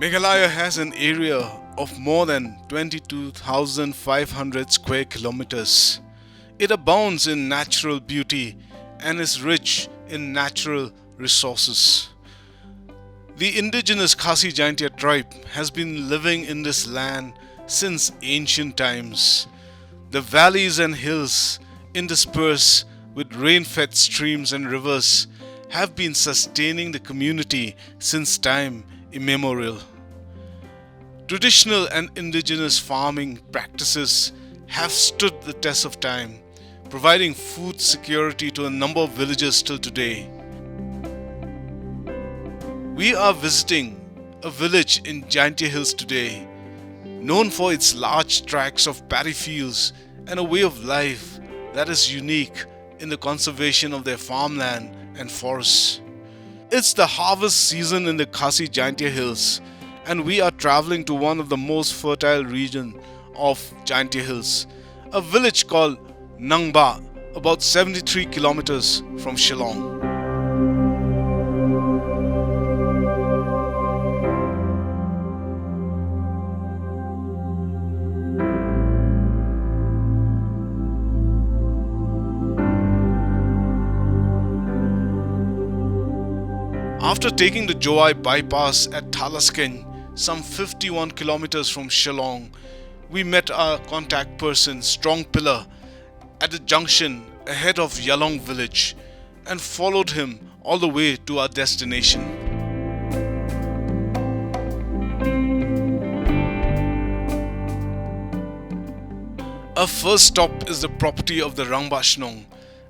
Meghalaya has an area of more than 22,500 square kilometers. It abounds in natural beauty and is rich in natural resources. The indigenous Khasi Jaintia tribe has been living in this land since ancient times. The valleys and hills, interspersed with rain-fed streams and rivers, have been sustaining the community since time immemorial. Traditional and indigenous farming practices have stood the test of time, providing food security to a number of villages till today. We are visiting a village in Jaintia Hills today, known for its large tracts of paddy fields and a way of life that is unique in the conservation of their farmland and forests. It's the harvest season in the Khasi Jaintia Hills, and we are traveling to one of the most fertile regions of Jaintia Hills, a village called Nangbah, about 73 kilometers from Shillong. After taking the Joai bypass at Thalaskeng, some 51 kilometers from Shillong, we met our contact person, Strong Pillar, at the junction ahead of Yalong village and followed him all the way to our destination. Our first stop is the property of the Rangbah,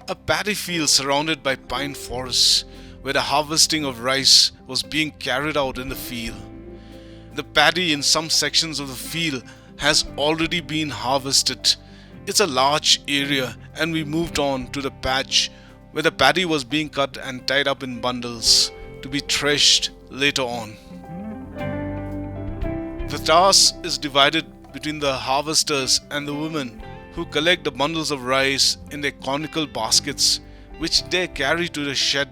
a paddy field surrounded by pine forests, where the harvesting of rice was being carried out in the field. The paddy in some sections of the field has already been harvested. It's a large area, and we moved on to the patch where the paddy was being cut and tied up in bundles to be threshed later on. The task is divided between the harvesters and the women who collect the bundles of rice in their conical baskets, which they carry to the shed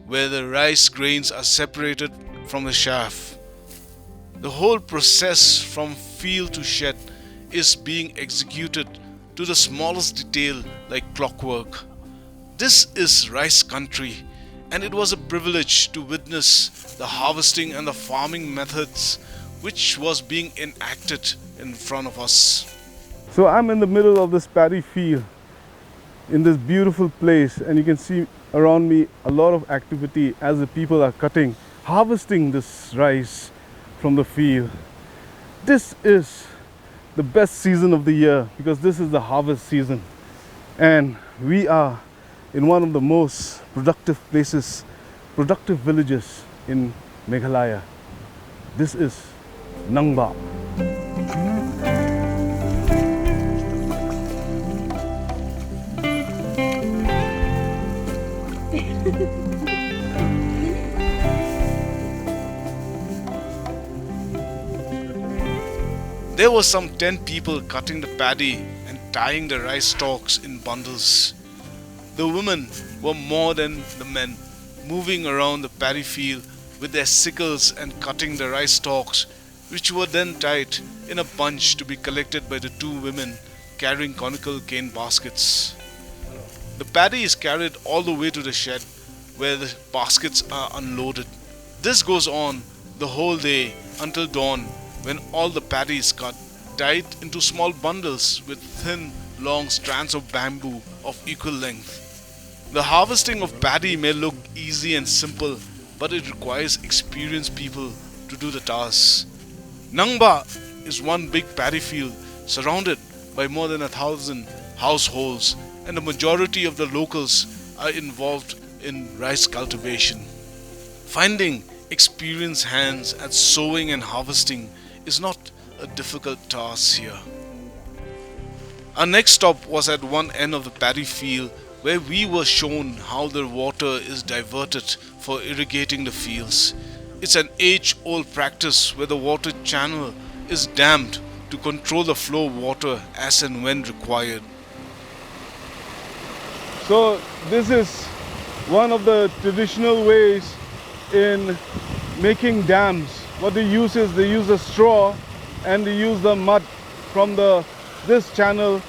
where the rice grains are separated from the chaff. The whole process from field to shed is being executed to the smallest detail like clockwork. This is rice country, and it was a privilege to witness the harvesting and the farming methods which was being enacted in front of us. So I'm in the middle of this paddy field in this beautiful place, and you can see around me a lot of activity as the people are harvesting this rice from the field. This is the best season of the year because this is the harvest season, and we are in one of the most productive places, productive villages in Meghalaya. This is Nangbah. There were some 10 people cutting the paddy and tying the rice stalks in bundles. The women were more than the men, moving around the paddy field with their sickles and cutting the rice stalks, which were then tied in a bunch to be collected by the two women carrying conical cane baskets. The paddy is carried all the way to the shed where the baskets are unloaded. This goes on the whole day until dawn, when all the paddy is cut, tied into small bundles with thin, long strands of bamboo of equal length. The harvesting of paddy may look easy and simple, but it requires experienced people to do the task. Nangbah is one big paddy field surrounded by more than 1,000 households, and the majority of the locals are involved in rice cultivation. Finding experienced hands at sowing and harvesting is not a difficult task here. Our next stop was at one end of the paddy field, where we were shown how the water is diverted for irrigating the fields. It's an age-old practice where the water channel is dammed to control the flow of water as and when required. So this is one of the traditional ways in making dams what they use is they use a straw and they use the mud from this channel.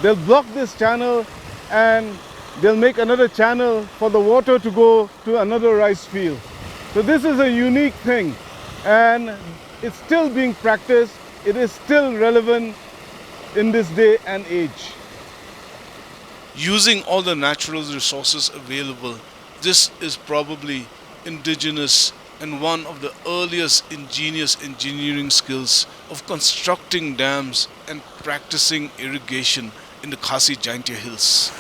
They'll block this channel and they'll make another channel for the water to go to another rice field. So this is a unique thing, and it's still being practiced. It is still relevant in this day and age. Using all the natural resources available, this is probably indigenous and one of the earliest ingenious engineering skills of constructing dams and practicing irrigation in the Khasi Jaintia Hills.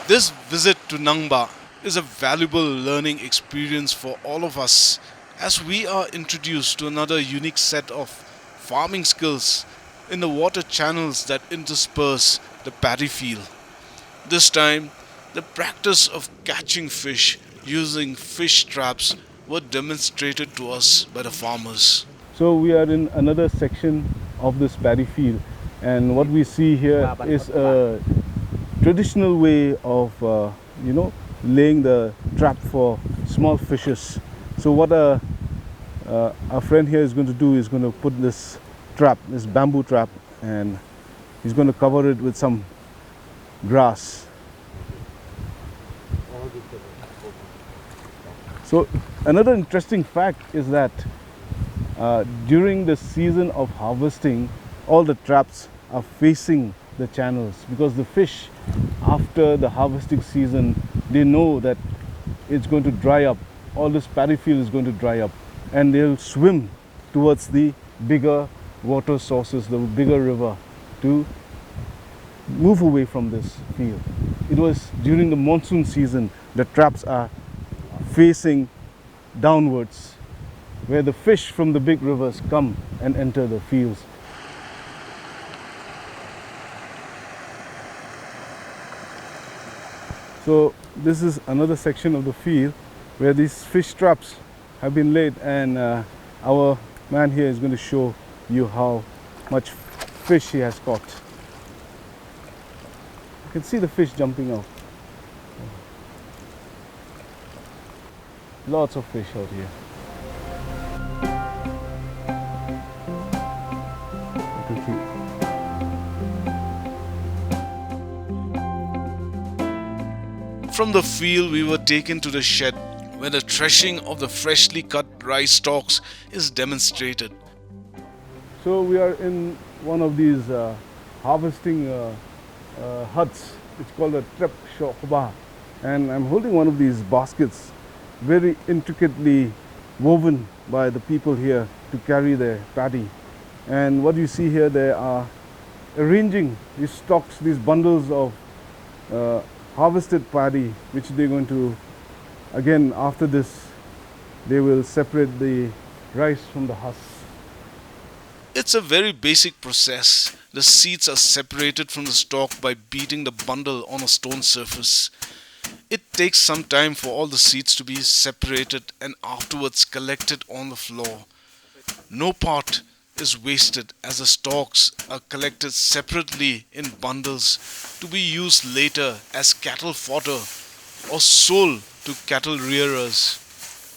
This visit to Nangbah is a valuable learning experience for all of us as we are introduced to another unique set of farming skills in the water channels that intersperse the paddy field. This time, the practice of catching fish using fish traps were demonstrated to us by the farmers. So we are in another section of this paddy field, and what we see here is a traditional way of laying the trap for small fishes. So what our friend here is going to do is going to put this trap, this bamboo trap, and he's going to cover it with some grass. So another interesting fact is that during the season of harvesting, all the traps are facing the channels, because the fish, after the harvesting season, they know that it's going to dry up, all this paddy field is going to dry up, and they'll swim towards the bigger water sources, the bigger river, to move away from this field. It was during the monsoon season, the traps are facing downwards, where the fish from the big rivers come and enter the fields. So this is another section of the field where these fish traps have been laid, and our man here is going to show you how much fish he has caught. You can see the fish jumping out. Lots of fish out here. You can see. From the field, we were taken to the shed where the threshing of the freshly cut rice stalks is demonstrated. So we are in one of these harvesting huts. It's called a trep shokba, and I'm holding one of these baskets, very intricately woven by the people here to carry their paddy. And what you see here, they are arranging these stalks, these bundles of harvested paddy, which they're going to, again after this, they will separate the rice from the husk. It's a very basic process. The seeds are separated from the stalk by beating the bundle on a stone surface. It takes some time for all the seeds to be separated and afterwards collected on the floor. No part is wasted as the stalks are collected separately in bundles to be used later as cattle fodder or sold to cattle rearers.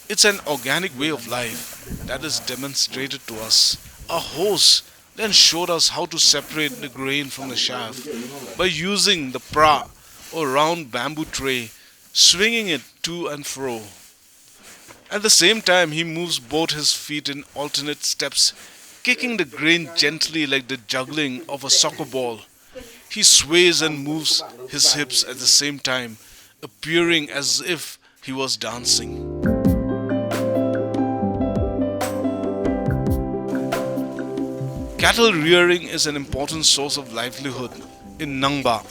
It's an organic way of life that is demonstrated to us. Our host then showed us how to separate the grain from the chaff by using the pra or round bamboo tray, swinging it to and fro. At the same time, he moves both his feet in alternate steps, kicking the grain gently like the juggling of a soccer ball. He sways and moves his hips at the same time, appearing as if he was dancing. Cattle rearing is an important source of livelihood in Nangbah.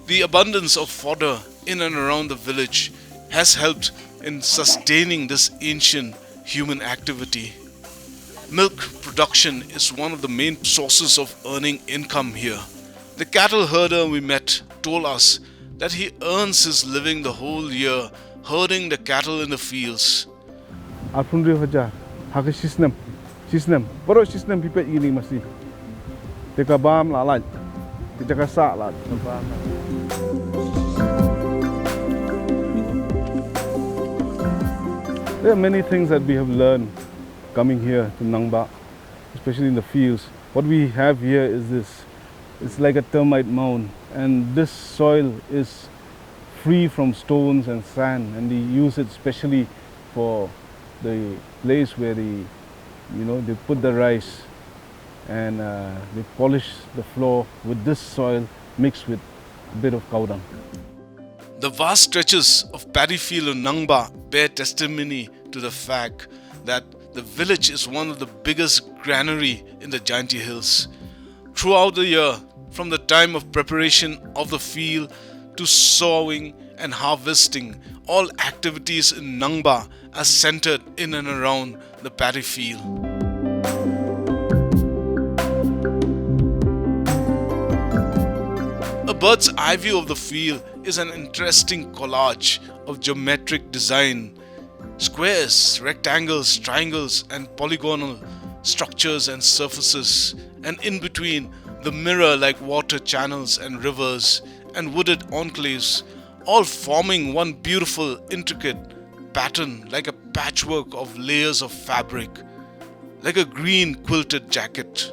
The abundance of fodder in and around the village has helped in sustaining this ancient human activity. Milk production is one of the main sources of earning income here. The cattle herder we met told us that he earns his living the whole year herding the cattle in the fields. Arpundri hoja, hake sisnem, poro sisnem pipet ini masih. Teka bam lalaj, teka sa lad. There are many things that we have learned coming here to Nangbah, especially in the fields. What we have here is this. It's like a termite mound, and this soil is free from stones and sand, and they use it specially for the place where they put the rice, and they polish the floor with this soil mixed with a bit of cow dung. The vast stretches of paddy field in Nangbah bear testimony to the fact that the village is one of the biggest granary in the Jaintia Hills. Throughout the year, from the time of preparation of the field to sowing and harvesting, all activities in Nangbah are centered in and around the paddy field. A bird's eye view of the field is an interesting collage of geometric design, squares, rectangles, triangles, and polygonal structures and surfaces, and in between, the mirror-like water channels and rivers and wooded enclaves, all forming one beautiful, intricate pattern like a patchwork of layers of fabric, like a green quilted jacket.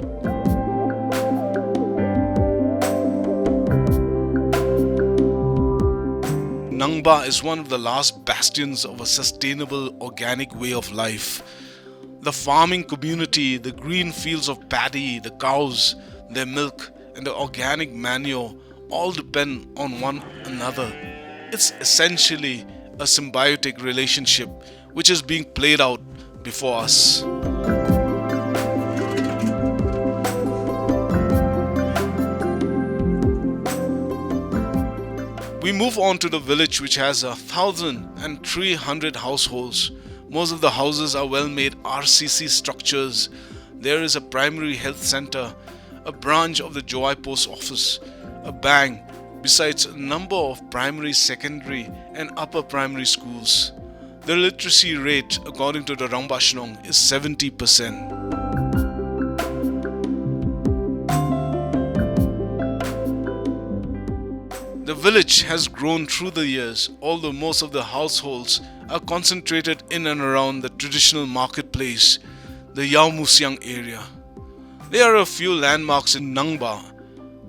Nangbah is one of the last bastions of a sustainable organic way of life. The farming community, the green fields of paddy, the cows, their milk, and the organic manure all depend on one another. It's essentially a symbiotic relationship which is being played out before us. We move on to the village, which has 1,300 households. Most of the houses are well-made RCC structures. There is a primary health center, a branch of the Joai Post Office, a bank, besides a number of primary, secondary and upper primary schools. The literacy rate, according to the Rangbah is 70%. The village has grown through the years, although most of the households are concentrated in and around the traditional marketplace, the Yao Musiang area. There are a few landmarks in Nangbah.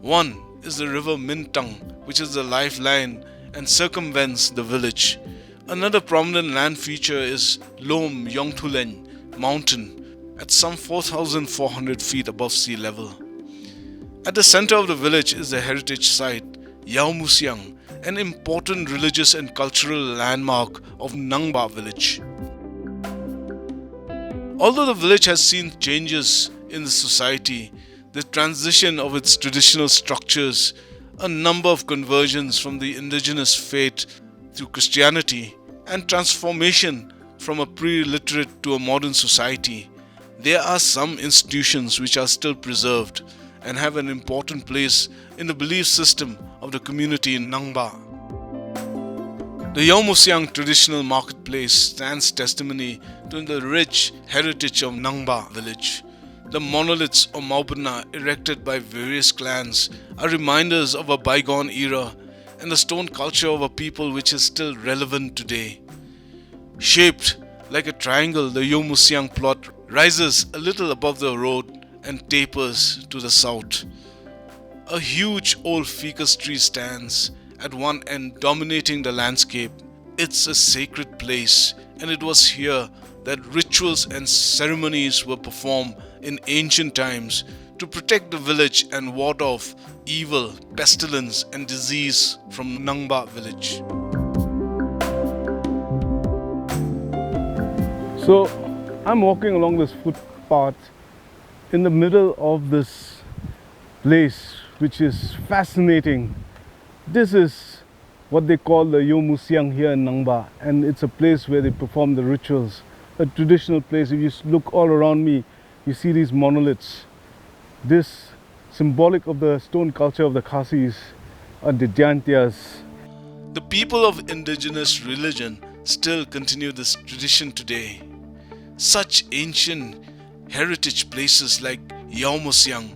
One is the river Mintang, which is the lifeline and circumvents the village. Another prominent land feature is Lom Yongthulen mountain at some 4,400 feet above sea level. At the center of the village is the heritage site Yao Musiang, an important religious and cultural landmark of Nangbah village. Although the village has seen changes in the society, the transition of its traditional structures, a number of conversions from the indigenous faith to Christianity, and transformation from a pre-literate to a modern society, there are some institutions which are still preserved and have an important place in the belief system of the community in Nangbah. The Yao Musiang traditional marketplace stands testimony to the rich heritage of Nangbah village. The monoliths or maubana erected by various clans are reminders of a bygone era and the stone culture of a people which is still relevant today. Shaped like a triangle, the Yao Musiang plot rises a little above the road and tapers to the south. A huge old ficus tree stands at one end dominating the landscape. It's a sacred place, and it was here that rituals and ceremonies were performed in ancient times to protect the village and ward off evil, pestilence and disease from Nangbah village. So I'm walking along this footpath in the middle of this place, which is fascinating. This is what they call the Yao Musiang here in Nangbah, and it's a place where they perform the rituals, a traditional place. If you look all around me, you see these monoliths. This symbolic of the stone culture of the Khasis or the Jaintias. The people of indigenous religion still continue this tradition today. Such ancient heritage places like Yaomusiang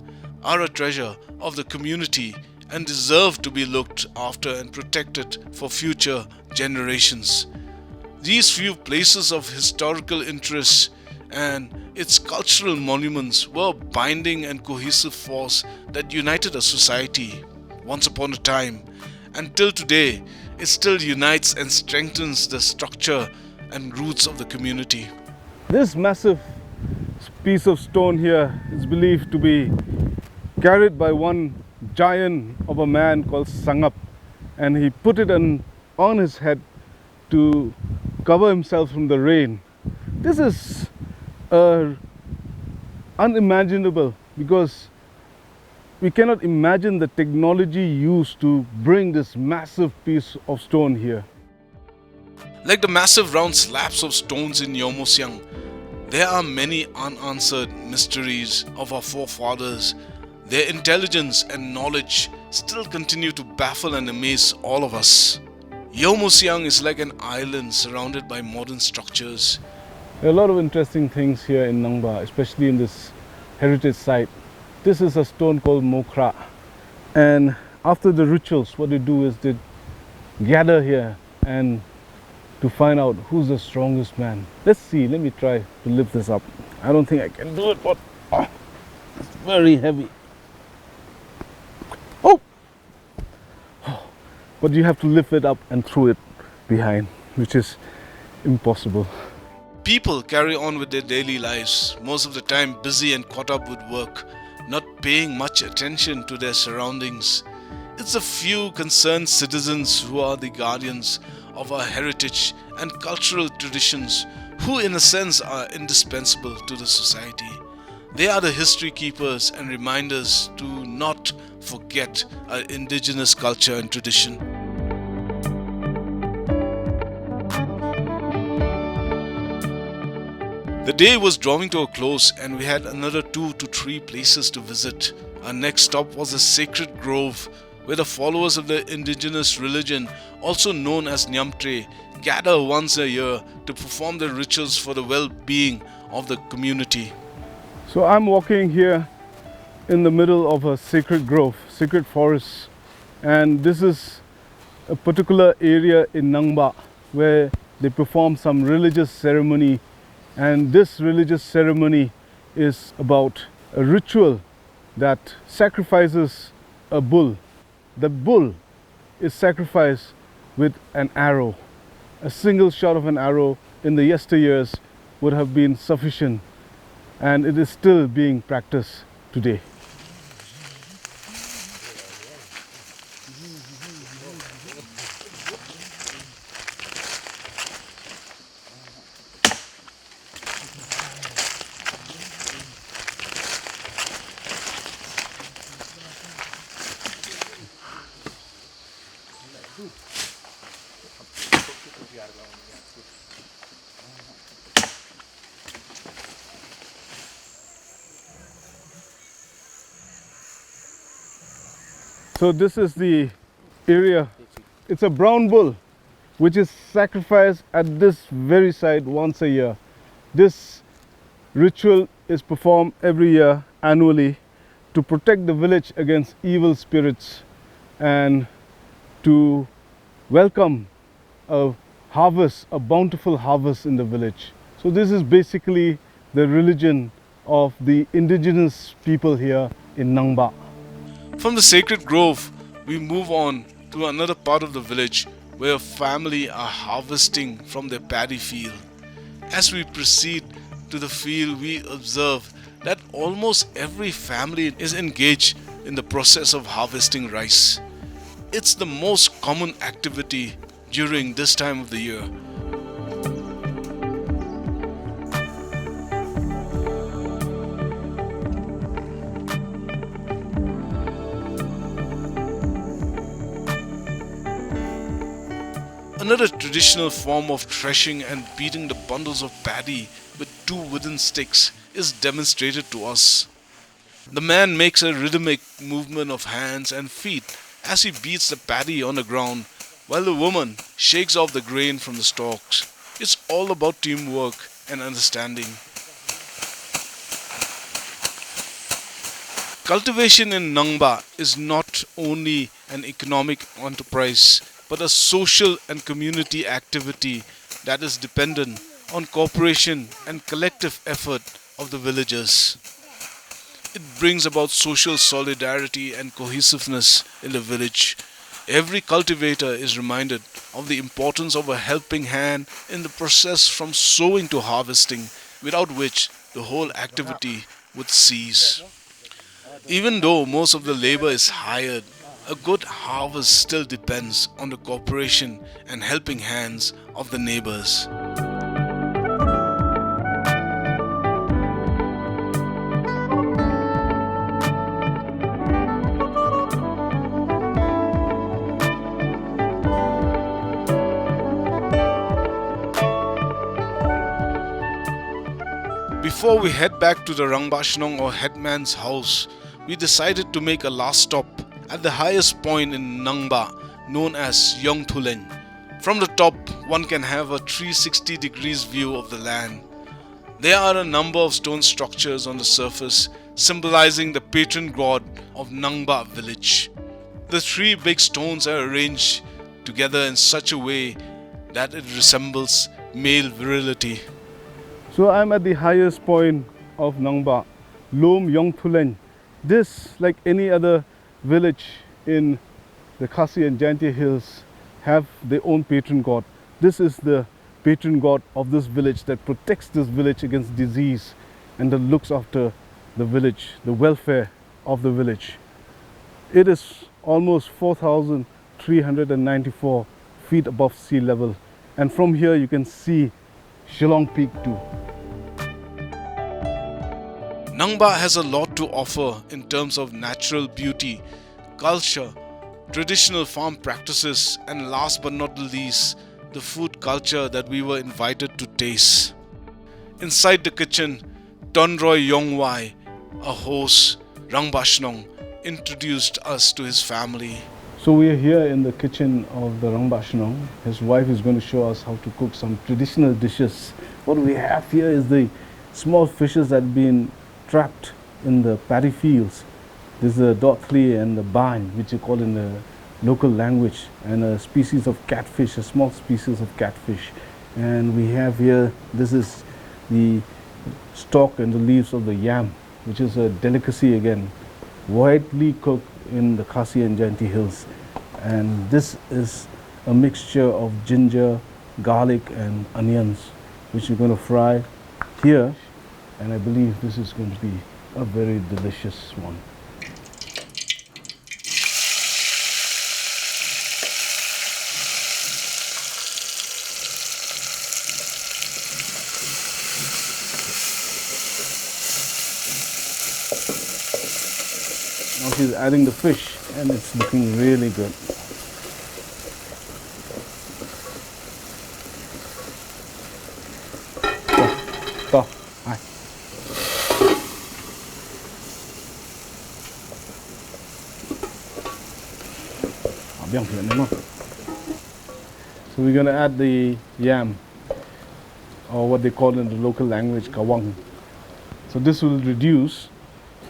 are a treasure of the community and deserve to be looked after and protected for future generations. These few places of historical interest and its cultural monuments were a binding and cohesive force that united a society once upon a time, and till today it still unites and strengthens the structure and roots of the community. This massive piece of stone here is believed to be carried by one giant of a man called Sangap, and he put it on his head to cover himself from the rain. This is unimaginable because we cannot imagine the technology used to bring this massive piece of stone here. Like the massive round slabs of stones in Yaomusiang, there are many unanswered mysteries of our forefathers. Their intelligence and knowledge still continue to baffle and amaze all of us. Yaomusiang is like an island surrounded by modern structures. There are a lot of interesting things here in Nangbah, especially in this heritage site. This is a stone called Mokra, and after the rituals, what they do is they gather here and to find out who's the strongest man. Let's see, let me try to lift this up. I don't think I can do it, but it's very heavy. Oh! But you have to lift it up and throw it behind, which is impossible. People carry on with their daily lives, most of the time busy and caught up with work, not paying much attention to their surroundings. It's a few concerned citizens who are the guardians of our heritage and cultural traditions, who in a sense are indispensable to the society. They are the history keepers and reminders to not forget our indigenous culture and tradition. The day was drawing to a close and we had another 2 to 3 places to visit. Our next stop was a sacred grove where the followers of the indigenous religion, also known as Nyamtre, gather once a year to perform their rituals for the well-being of the community. So I'm walking here in the middle of a sacred grove, sacred forest, and this is a particular area in Nangbah where they perform some religious ceremony, and this religious ceremony is about a ritual that sacrifices a bull. The bull is sacrificed with an arrow. A single shot of an arrow in the yesteryears would have been sufficient, and it is still being practiced today. So this is the area. It's a brown bull which is sacrificed at this very site once a year. This ritual is performed every year annually to protect the village against evil spirits and to welcome a harvest, a bountiful harvest in the village. So this is basically the religion of the indigenous people here in Nangbah. From the sacred grove, we move on to another part of the village where a family are harvesting from their paddy field. As we proceed to the field, we observe that almost every family is engaged in the process of harvesting rice. It's the most common activity during this time of the year. Another traditional form of threshing and beating the bundles of paddy with 2 wooden sticks is demonstrated to us. The man makes a rhythmic movement of hands and feet as he beats the paddy on the ground while the woman shakes off the grain from the stalks. It's all about teamwork and understanding. Cultivation in Nangbah is not only an economic enterprise but a social and community activity that is dependent on cooperation and collective effort of the villagers. It brings about social solidarity and cohesiveness in the village. Every cultivator is reminded of the importance of a helping hand in the process from sowing to harvesting, without which the whole activity would cease. Even though most of the labor is hired, a good harvest still depends on the cooperation and helping hands of the neighbors. Before we head back to the Rangbashnong or headman's house, we decided to make a last stop at the highest point in Nangbah, known as Yong Thuleng. From the top, one can have a 360 degrees view of the land. There are a number of stone structures on the surface symbolizing the patron god of Nangbah village. The three big stones are arranged together in such a way that it resembles male virility. So I'm at the highest point of Nangbah, Lom Yong Thuleng. This, like any other village in the Khasi and Jaintia hills, have their own patron god. This is the patron god of this village that protects this village against disease and that looks after the village, the welfare of the village. It is almost 4,394 feet above sea level, and from here you can see Shillong Peak too. Nangbah has a lot to offer in terms of natural beauty, culture, traditional farm practices, and last but not the least, the food culture that we were invited to taste. Inside the kitchen, Tonroy Yongwai, a host, Rangbashnong, introduced us to his family. So we are here in the kitchen of the Rangbashnong. His wife is going to show us how to cook some traditional dishes. What we have here is the small fishes that have been trapped in the paddy fields. This is the dothli and the bine, which you call in the local language, and a species of catfish, a small species of catfish. And we have here, this is the stalk and the leaves of the yam, which is a delicacy again, widely cooked in the Khasi and Jaintia hills. And this is a mixture of ginger, garlic and onions, which we're going to fry here. And I believe this is going to be a very delicious one. Now she's adding the fish and it's looking really good. Go. Hi. So we're going to add the yam, or what they call in the local language, kawang. So this will reduce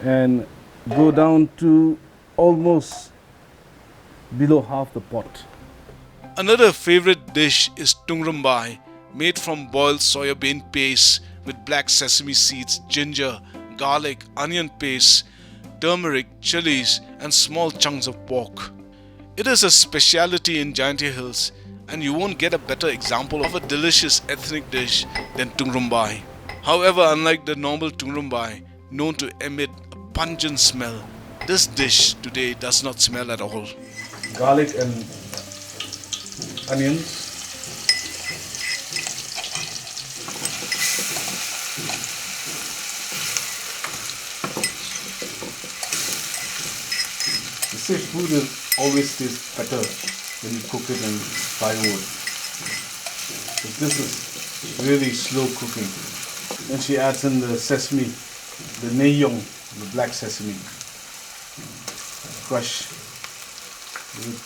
and go down to almost below half the pot. Another favorite dish is tungrambai, made from boiled soya bean paste with black sesame seeds, ginger, garlic, onion paste, turmeric, chilies, and small chunks of pork. It is a specialty in Jaintia Hills, and you won't get a better example of a delicious ethnic dish than tungrambai. However, unlike the normal tungrambai, known to emit a pungent smell, this dish today does not smell at all. Garlic and onions. They say food is always tastes better when you cook it in firewood. But this is really slow cooking. Then she adds in the sesame, the neiyong, the black sesame, crushed with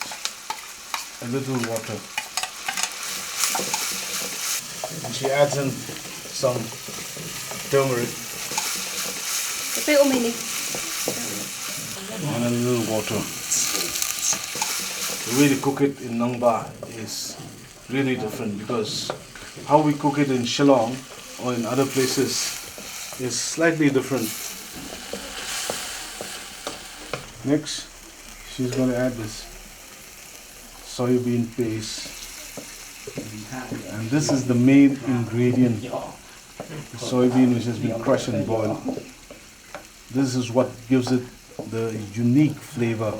a little water. And she adds in some turmeric and a little water. The way they cook it in Nangbah is really different, because how we cook it in Shillong or in other places is slightly different. Next, she's going to add this soybean paste, and this is the main ingredient, the soybean which has been crushed and boiled. This is what gives it the unique flavor.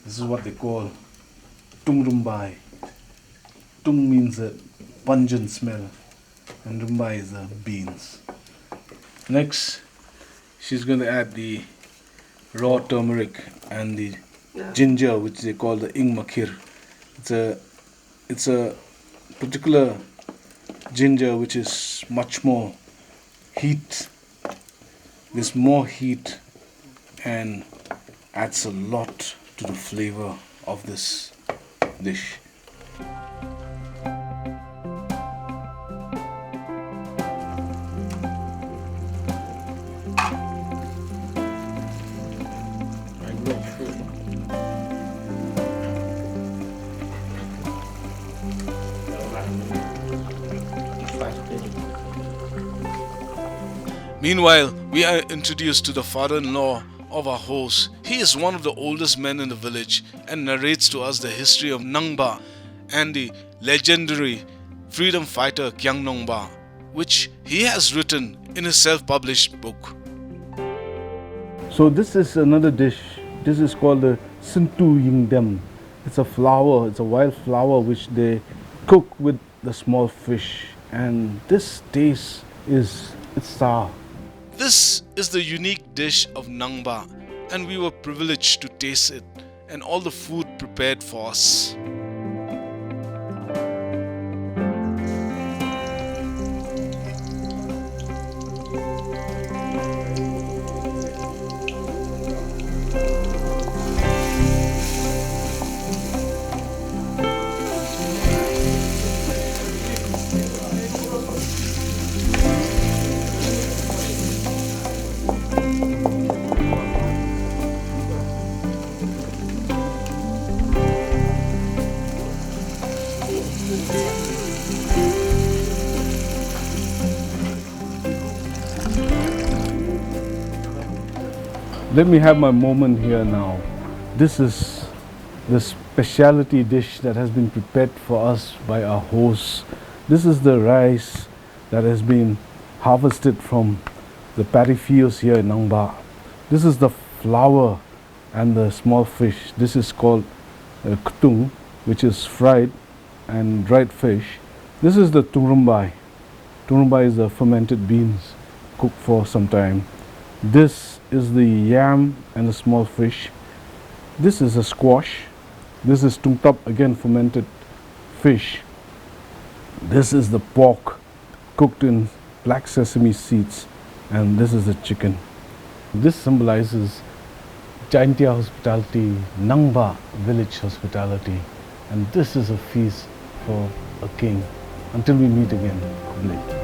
This is what they call tung rumbai. Tung means a pungent smell, and rumbai is the beans. Next, she's going to add the raw turmeric and the ginger, which they call the ing makir. It's a particular ginger which is much more heat. There's more heat and adds a lot to the flavor of this dish. Meanwhile, we are introduced to the father-in-law of our host. He is one of the oldest men in the village and narrates to us the history of Nangbah and the legendary freedom fighter Kyang Nongba, which he has written in his self-published book. So this is another dish. This is called the Sintu Yingdem. It's a flower, it's a wild flower which they cook with the small fish, and this taste it's sour. This is the unique dish of Nangbah, and we were privileged to taste it and all the food prepared for us. Let me have my moment here now. This is the specialty dish that has been prepared for us by our host. This is the rice that has been harvested from the paddy fields here in Nangbah. This is the flour and the small fish. This is called kutung, which is fried and dried fish. This is the turumbai. Turumbai is the fermented beans cooked for some time. This is the yam and the small fish. This is a squash. This is tungtap, again fermented fish. This is the pork cooked in black sesame seeds, and this is the chicken. This symbolizes Jaintia hospitality, Nangbah village hospitality, and this is a feast for a king. Until we meet again, good night.